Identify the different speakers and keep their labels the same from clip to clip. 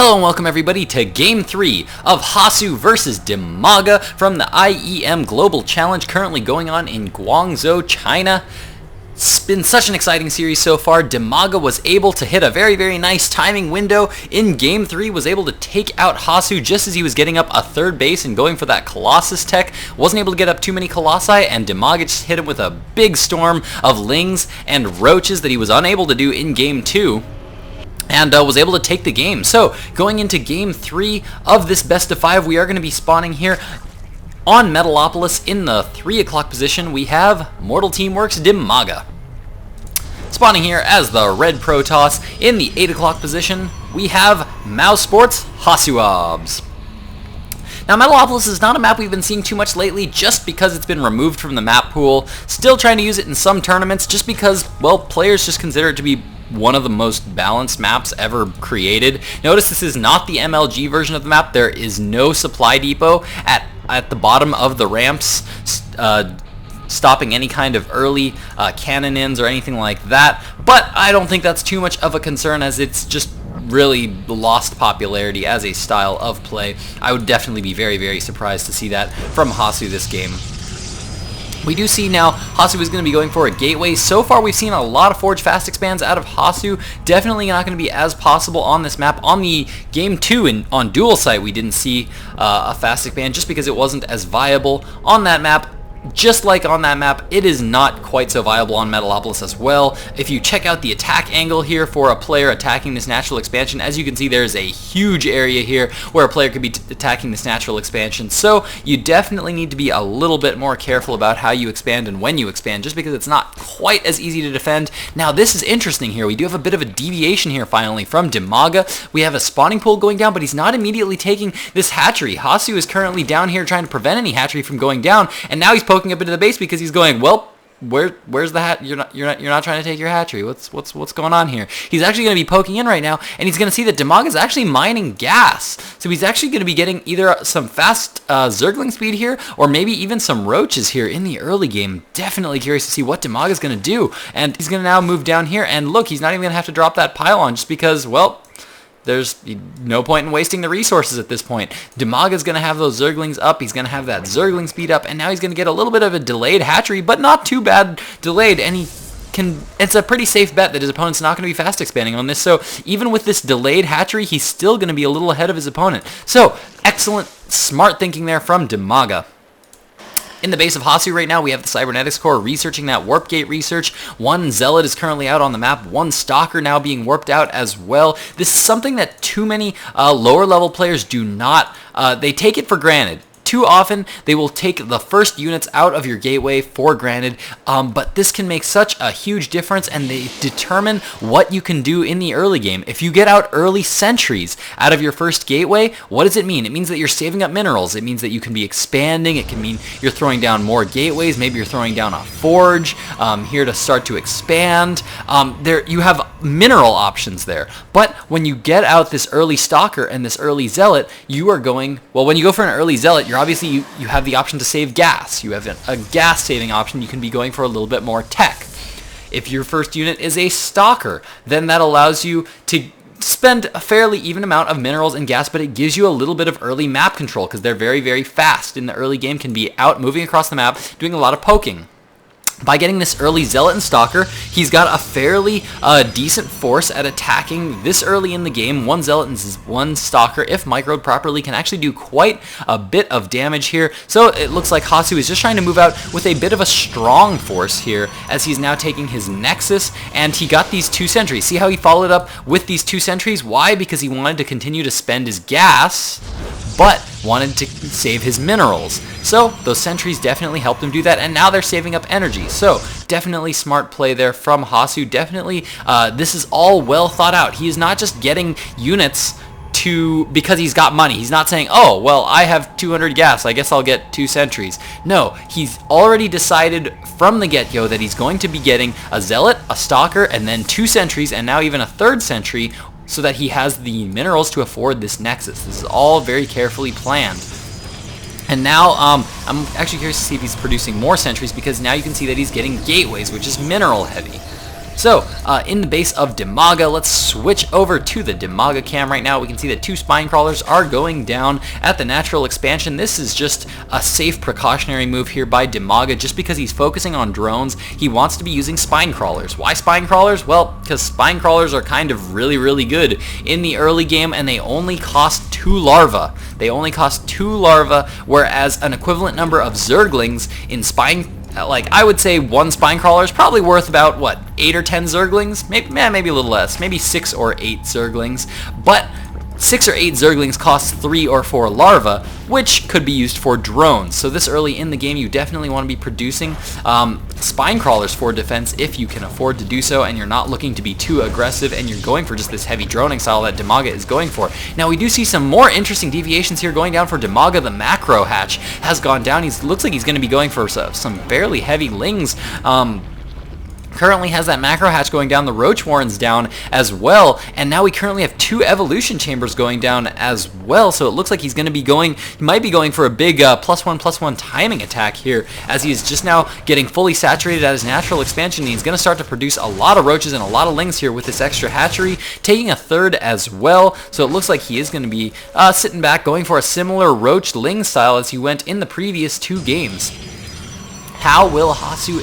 Speaker 1: Hello and welcome everybody to Game 3 of Hasu vs Dimaga from the IEM Global Challenge currently going on in Guangzhou, China. It's been such an exciting series so far. Dimaga was able to hit a very nice timing window in Game 3, was able to take out Hasu just as he was getting up a third base and going for that Colossus tech. Wasn't able to get up too many Colossi, and Dimaga just hit him with a big storm of Lings and Roaches that he was unable to do in Game 2. And was able to take the game. So, going into Game 3 of this best of 5, we are going to be spawning here on Metalopolis in the 3 o'clock position. We have Mortal Teamworks Dimaga. Spawning here as the Red Protoss in the 8 o'clock position, we have mouzHasu. Now, Metalopolis is not a map we've been seeing too much lately just because it's been removed from the map pool. Still trying to use it in some tournaments just because, well, players just consider it to be one of the most balanced maps ever created. Notice this is not the MLG version of the map. There is no supply depot at the bottom of the ramps, stopping any kind of early cannon-ins or anything like that. But I don't think that's too much of a concern, as it's just really lost popularity as a style of play. I would definitely be very surprised to see that from Hasu this game. We do see now Hasu is going to be going for a gateway. So far we've seen a lot of Forge Fast expands out of Hasu. Definitely not going to be as possible on this map. On the Game 2 on Dual Site we didn't see a fast expand just because it wasn't as viable on that map. Just like on that map, it is not quite so viable on Metalopolis as well. If you check out the attack angle here for a player attacking this natural expansion, as you can see there's a huge area here where a player could be attacking this natural expansion. So you definitely need to be a little bit more careful about how you expand and when you expand, just because it's not quite as easy to defend. Now this is interesting here. We do have a bit of a deviation here finally from Dimaga. We have a spawning pool going down, but he's not immediately taking this hatchery. Hasu is currently down here trying to prevent any hatchery from going down, and now he's poking up into the base because he's going, well, where's the hat? You're not trying to take your hatchery. What's going on here? He's actually going to be poking in right now, and he's going to see that Dimaga is actually mining gas. So he's actually going to be getting either some fast Zergling speed here, or maybe even some Roaches here in the early game. Definitely curious to see what Dimaga is going to do. And he's going to now move down here, and look, he's not even going to have to drop that pylon just because, well, there's no point in wasting the resources at this point. Dimaga's going to have those Zerglings up. He's going to have that Zergling speed up. And now he's going to get a little bit of a delayed hatchery, but not too bad delayed. And it's a pretty safe bet that his opponent's not going to be fast expanding on this. So even with this delayed hatchery, he's still going to be a little ahead of his opponent. So excellent, smart thinking there from Dimaga. In the base of Hasu right now, we have the Cybernetics Core researching that Warp Gate research. One Zealot is currently out on the map. One Stalker now being warped out as well. This is something that too many lower level players do not, they take it for granted. Too often, they will take the first units out of your gateway for granted, but this can make such a huge difference, and they determine what you can do in the early game. If you get out early sentries out of your first gateway, what does it mean? It means that you're saving up minerals. It means that you can be expanding. It can mean you're throwing down more gateways. Maybe you're throwing down a forge here to start to expand. You have mineral options there. But when you get out this early Stalker and this early Zealot, you are going, well, when you go for an early Zealot, you're obviously you have the option to save gas. You have a gas saving option. You can be going for a little bit more tech. If your first unit is a Stalker, then that allows you to spend a fairly even amount of minerals and gas, but it gives you a little bit of early map control because they're very fast in the early game, can be out moving across the map, doing a lot of poking. By getting this early Zealot and Stalker, he's got a fairly decent force at attacking this early in the game. One Zealot and one Stalker, if microed properly, can actually do quite a bit of damage here. So it looks like Hasu is just trying to move out with a bit of a strong force here, as he's now taking his Nexus, and he got these 2 sentries. See how he followed up with these 2 sentries? Why? Because he wanted to continue to spend his gas, but wanted to save his minerals. So those sentries definitely helped him do that, and now they're saving up energy. So definitely smart play there from Hasu. Definitely this is all well thought out. He is not just getting units because he's got money. He's not saying, oh, well, I have 200 gas, I guess I'll get 2 sentries. No, he's already decided from the get-go that he's going to be getting a Zealot, a Stalker, and then 2 sentries, and now even a 3rd sentry, so that he has the minerals to afford this Nexus. This is all very carefully planned. And now, I'm actually curious to see if he's producing more sentries, because now you can see that he's getting gateways, which is mineral heavy. So, in the base of DIMAGA, let's switch over to the DIMAGA cam right now. We can see that 2 spine crawlers are going down at the natural expansion. This is just a safe precautionary move here by DIMAGA. Just because he's focusing on drones, he wants to be using spine crawlers. Why spine crawlers? Well, because spine crawlers are kind of really good in the early game, and they only cost 2 larvae. They only cost 2 larvae, whereas an equivalent number of Zerglings in spine, like I would say 1 spine crawler is probably worth about, what, 8 or 10 Zerglings? Maybe a little less, maybe 6 or 8 Zerglings, but 6 or 8 Zerglings cost 3 or 4 larvae, which could be used for drones. So this early in the game, you definitely want to be producing spine crawlers for defense if you can afford to do so, and you're not looking to be too aggressive, and you're going for just this heavy droning style that DIMAGA is going for. Now, we do see some more interesting deviations here going down for DIMAGA. The macro hatch has gone down. Looks like he's going to be going for some fairly heavy lings. Currently has that macro hatch going down, the roach warren's down as well, and now we currently have 2 evolution chambers going down as well, so it looks like he might be going for a big +1/+1 timing attack here, as he is just now getting fully saturated at his natural expansion, and he's going to start to produce a lot of roaches and a lot of lings here with this extra hatchery, taking a 3rd as well, so it looks like he is going to be sitting back, going for a similar roach ling style as he went in the previous 2 games. How will Hasu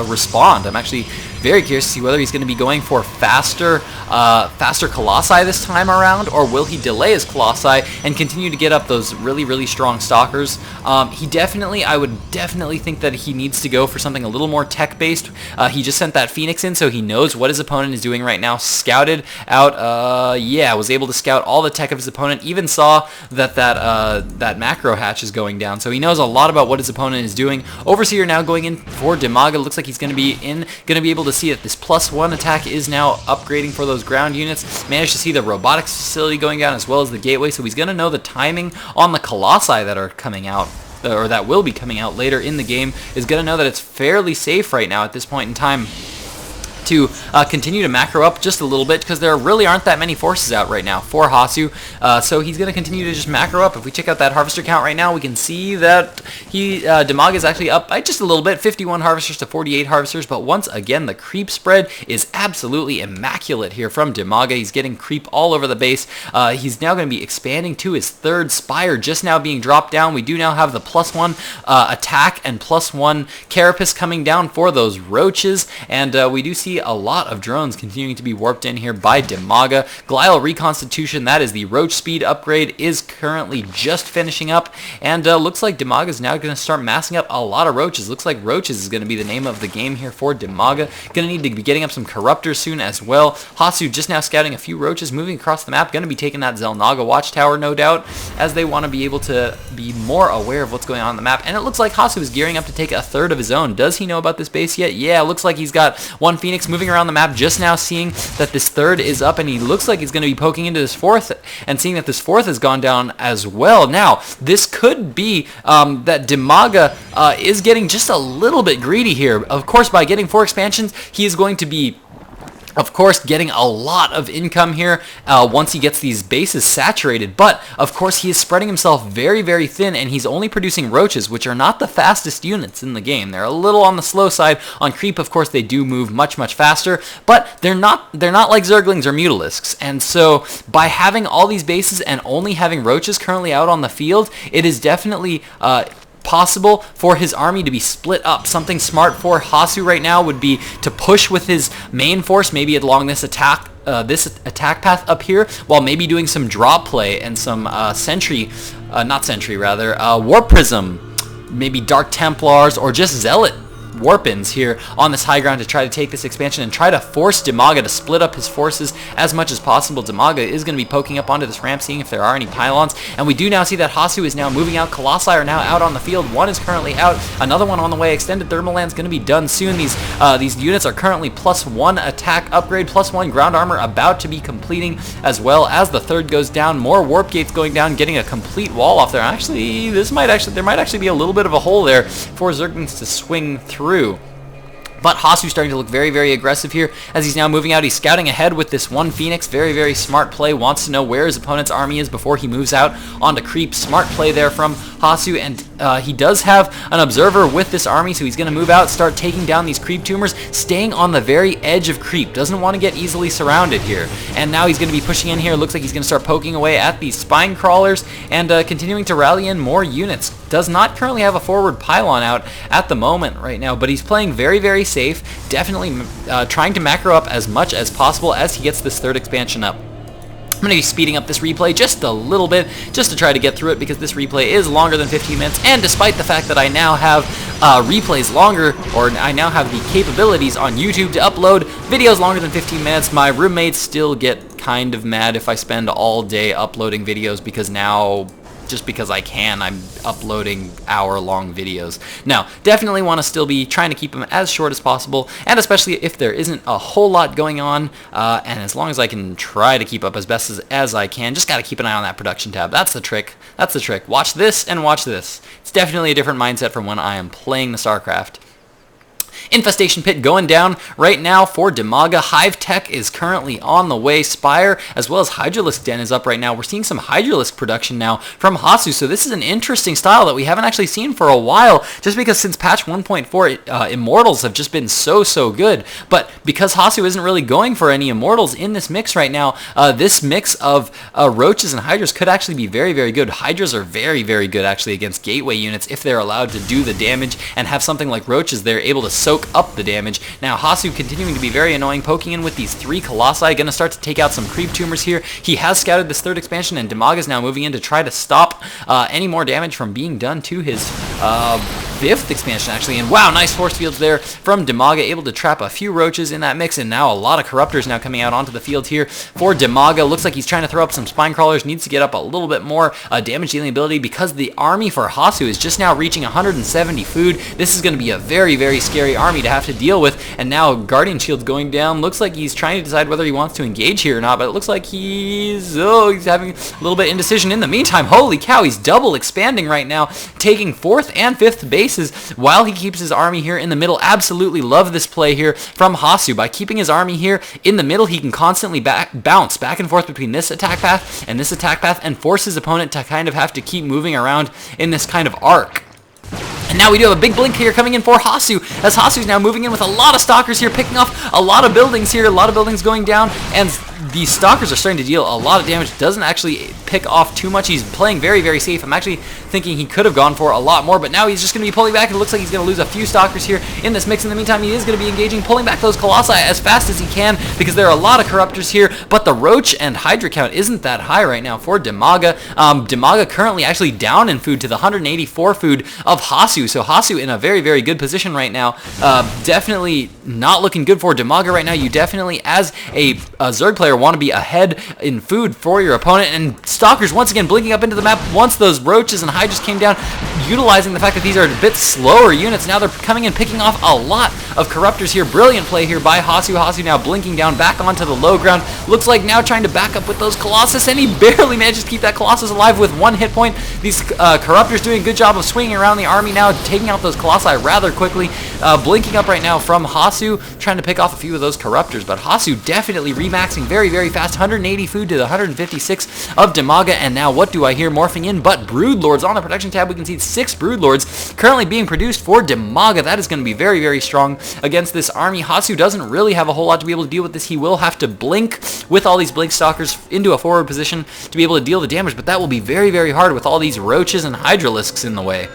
Speaker 1: respond? I'm actually very curious to see whether he's going to be going for faster Colossi this time around, or will he delay his Colossi and continue to get up those really strong stalkers. I would definitely think that he needs to go for something a little more tech-based. He just sent that Phoenix in, so he knows what his opponent is doing right now. Scouted out, was able to scout all the tech of his opponent, even saw that macro hatch is going down, so he knows a lot about what his opponent is doing. Overseer now going in for DIMAGA. Looks like he's going to be able to see that this +1 attack is now upgrading for those ground units. Managed to see the robotics facility going down as well as the gateway, so he's going to know the timing on the Colossi that are coming out, or that will be coming out later in the game. Is going to know that it's fairly safe right now at this point in time to continue to macro up just a little bit, because there really aren't that many forces out right now for Hasu, so he's going to continue to just macro up. If we check out that harvester count right now, we can see that DIMAGA is actually up by just a little bit, 51 harvesters to 48 harvesters, but once again, the creep spread is absolutely immaculate here from DIMAGA. He's getting creep all over the base. He's now going to be expanding to his 3rd spire, just now being dropped down. We do now have the +1 attack and +1 carapace coming down for those roaches, and we do see a lot of drones continuing to be warped in here by DIMAGA. Glial Reconstitution, that is the roach speed upgrade, is currently just finishing up, and looks like DIMAGA is now going to start massing up a lot of roaches. Looks like roaches is going to be the name of the game here for DIMAGA. Going to need to be getting up some corruptors soon as well. Hasu just now scouting a few roaches, moving across the map, going to be taking that Xel'Naga watchtower, no doubt, as they want to be able to be more aware of what's going on the map. And it looks like Hasu is gearing up to take a 3rd of his own. Does he know about this base yet? Yeah, looks like he's got 1 Phoenix moving around the map, just now seeing that this 3rd is up, and he looks like he's going to be poking into this 4th, and seeing that this 4th has gone down as well. Now, this could be that DIMAGA is getting just a little bit greedy here. Of course, by getting 4 expansions, he is going to be, of course, getting a lot of income here once he gets these bases saturated, but of course he is spreading himself very thin, and he's only producing roaches, which are not the fastest units in the game. They're a little on the slow side. On creep, of course, they do move much faster, but they're not like Zerglings or Mutalisks, and so by having all these bases and only having roaches currently out on the field, it is definitely possible for his army to be split up. Something smart for Hasu right now would be to push with his main force, maybe along this attack path up here, while maybe doing some draw play and some Warp Prism, maybe Dark Templars, or just Zealot Warpins here on this high ground to try to take this expansion and try to force DIMAGA to split up his forces as much as possible. DIMAGA is going to be poking up onto this ramp, seeing if there are any pylons, and we do now see that Hasu is now moving out. Colossi are now out on the field. 1 is currently out, another one on the way. Extended Thermal Land's going to be done soon. These units are currently +1 attack upgrade, +1 ground armor about to be completing, as well as the 3rd goes down. More warp gates going down, getting a complete wall off there. Actually, there might actually be a little bit of a hole there for Zerglings to swing through. But Hasu's starting to look very aggressive here as he's now moving out. He's scouting ahead with this 1 Phoenix. Very smart play. Wants to know where his opponent's army is before he moves out onto creep. Smart play there from Hasu, and he does have an observer with this army, so he's going to move out, start taking down these creep tumors, staying on the very edge of creep. Doesn't want to get easily surrounded here. And now he's going to be pushing in here. Looks like he's going to start poking away at these spine crawlers and continuing to rally in more units. Does not currently have a forward pylon out at the moment right now, but he's playing very, very safe. Definitely trying to macro up as much as possible as he gets this third expansion up. I'm going to be speeding up this replay just a little bit just to try to get through it, because this replay is longer than 15 minutes, and despite the fact that I now have replays longer, or I now have the capabilities on YouTube to upload videos longer than 15 minutes, my roommates still get kind of mad if I spend all day uploading videos, because now, just because I can, I'm uploading hour-long videos. Now, definitely want to still be trying to keep them as short as possible, and especially if there isn't a whole lot going on, and as long as I can try to keep up as best as I can, just got to keep an eye on that production tab. That's the trick. That's the trick. Watch this and watch this. It's definitely a different mindset from when I am playing the StarCraft. Infestation Pit going down right now for Dimaga. Hive Tech is currently on the way. Spire as well as Hydralisk Den is up right now. We're seeing some Hydralisk production now from Hasu, so this is an interesting style that we haven't actually seen for a while, just because since patch 1.4 Immortals have just been so good. But because Hasu isn't really going for any Immortals in this mix right now, this mix of Roaches and Hydras could actually be very good. Hydras are very good actually against gateway units if they're allowed to do the damage and have something like Roaches they're able to soak up the damage. Now Hasu continuing to be very annoying, poking in with these 3 Colossi, gonna start to take out some creep tumors here. He has scouted this third expansion, and Dimaga is now moving in to try to stop any more damage from being done to his 5th expansion actually. And wow, nice force fields there from Dimaga, able to trap a few Roaches in that mix, and now a lot of Corruptors now coming out onto the field here for Dimaga. Looks like he's trying to throw up some Spine Crawlers, needs to get up a little bit more damage dealing ability, because the army for Hasu is just now reaching 170 food. This is going to be a very scary army to have to deal with. And now Guardian Shield's going down. Looks like he's trying to decide whether he wants to engage here or not, but it looks like he's having a little bit of indecision. In the meantime, holy cow, he's double expanding right now, taking 4th and 5th bases while he keeps his army here in the middle. Absolutely love this play here from Hasu. By keeping his army here in the middle, he can constantly bounce back and forth between this attack path and this attack path, and force his opponent to kind of have to keep moving around in this kind of arc. And now we do have a big blink here coming in for Hasu, as Hasu's now moving in with a lot of Stalkers here, picking off a lot of buildings here, a lot of buildings going down, and these Stalkers are starting to deal a lot of damage. Doesn't actually pick off too much. He's playing very safe. I'm actually thinking he could have gone for a lot more, but now he's just going to be pulling back. It looks like he's going to lose a few Stalkers here in this mix. In the meantime, he is going to be engaging, pulling back those Colossi as fast as he can, because there are a lot of Corruptors here, but the Roach and Hydra count isn't that high right now for Dimaga. Dimaga currently actually down in food to the 184 food of Hasu, so Hasu in a very good position right now. Definitely not looking good for Dimaga right now. You definitely, as a Zerg player, want to be ahead in food for your opponent, and Stalkers once again blinking up into the map once those Roaches and Hydras came down, utilizing the fact that these are a bit slower units. Now they're coming in, picking off a lot of Corruptors here. Brilliant play here by Hasu. Hasu now blinking down back onto the low ground. Looks like now trying to back up with those Colossus, and he barely manages to keep that Colossus alive with 1 hit point. These Corruptors doing a good job of swinging around the army now, taking out those Colossi rather quickly. Blinking up right now from Hasu, trying to pick off a few of those Corruptors, but Hasu definitely remaxing very fast. 180 food to the 156 of Dimaga, and now what do I hear morphing in but Broodlords on the production tab? We can see 6 Broodlords currently being produced for Dimaga. That is going to be very strong against this army. Hasu doesn't really have a whole lot to be able to deal with this. He will have to blink with all these Blink Stalkers into a forward position to be able to deal the damage, but that will be very hard with all these Roaches and Hydralisks in the way.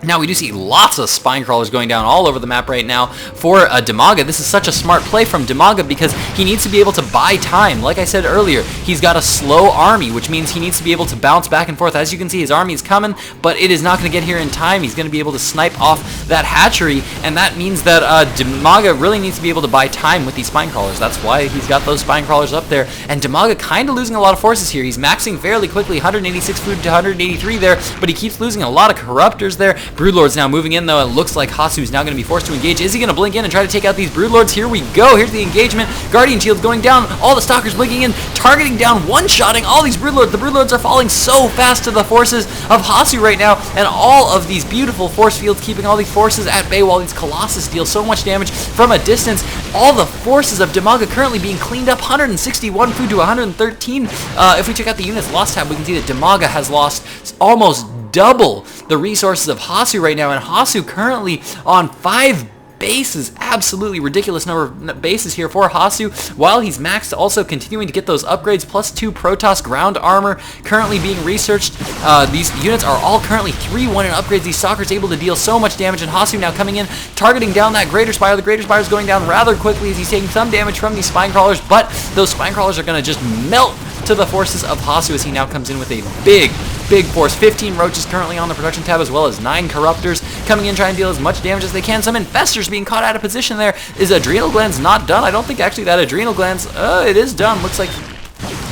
Speaker 1: Now we do see lots of Spine Crawlers going down all over the map right now for Dimaga. This is such a smart play from Dimaga, because he needs to be able to buy time. Like I said earlier, he's got a slow army, which means he needs to be able to bounce back and forth. As you can see, his army is coming, but it is not going to get here in time. He's going to be able to snipe off that hatchery, and that means that Dimaga really needs to be able to buy time with these Spine Crawlers. That's why he's got those Spine Crawlers up there, and Dimaga kind of losing a lot of forces here. He's maxing fairly quickly, 186 food to 183 there, but he keeps losing a lot of Corruptors there. Broodlord's now moving in, though. It looks like Hasu's now going to be forced to engage. Is he going to blink in and try to take out these Broodlords? Here we go. Here's the engagement. Guardian Shield's going down. All the Stalkers blinking in, targeting down, one-shotting all these Broodlords. The Broodlords are falling so fast to the forces of Hasu right now, and all of these beautiful force fields keeping all these forces at bay while these Colossus deal so much damage from a distance. All the forces of Dimaga currently being cleaned up. 161 food to 113. If we check out the units lost tab, we can see that Dimaga has lost almost double the resources of HaSu right now, and HaSu currently on 5 bases. Absolutely ridiculous number of bases here for HaSu, while he's maxed, also continuing to get those upgrades, +2 Protoss ground armor currently being researched. These units are all currently 3-1 in upgrades. These Stalkers able to deal so much damage, and HaSu now coming in, targeting down that Greater Spire. The Greater Spire is going down rather quickly as he's taking some damage from these Spine Crawlers, but those Spine Crawlers are going to just melt to the forces of HaSu as he now comes in with a big force. 15 Roaches currently on the production tab, as well as 9 Corruptors coming in trying to deal as much damage as they can. Some Infestors being caught out of position there. Is Adrenal Glands not done? I don't think actually that Adrenal Glands, it is done. Looks like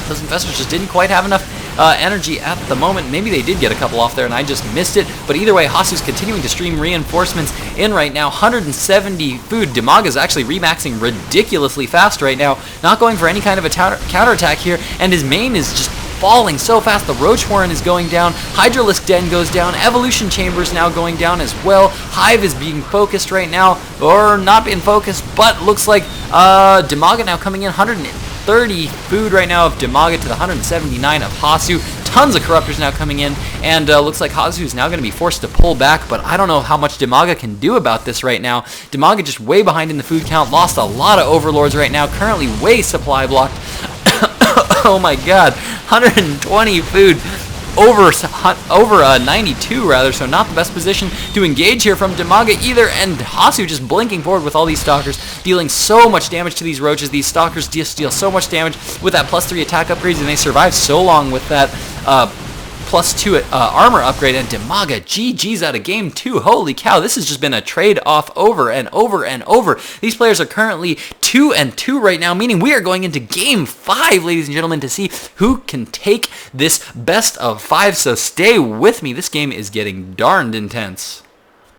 Speaker 1: those Infestors just didn't quite have enough energy at the moment. Maybe they did get a couple off there and I just missed it. But either way, HaSu's continuing to stream reinforcements in right now. 170 food. DIMAGA's actually remaxing ridiculously fast right now. Not going for any kind of a counterattack here. And his main is just falling so fast. The Roach Warren is going down. Hydralisk Den goes down. Evolution Chamber is now going down as well. Hive is being focused right now. Or not being focused, but looks like DIMAGA now coming in. 130 food right now of DIMAGA to the 179 of HaSu. Tons of Corruptors now coming in, and looks like HaSu is now going to be forced to pull back, but I don't know how much DIMAGA can do about this right now. DIMAGA just way behind in the food count, lost a lot of Overlords right now, currently way supply blocked. Oh my god, 120 food. Over 92 rather, so not the best position to engage here from DIMAGA either, and HaSu just blinking forward with all these Stalkers, dealing so much damage to these Roaches. These Stalkers just deal so much damage with that +3 attack upgrades, and they survive so long with that +2 armor upgrade, and DIMAGA GG's out of game 2. Holy cow, this has just been a trade-off over and over and over. These players are currently 2-2 right now, meaning we are going into game 5, ladies and gentlemen, to see who can take this best of 5, so stay with me. This game is getting darned intense.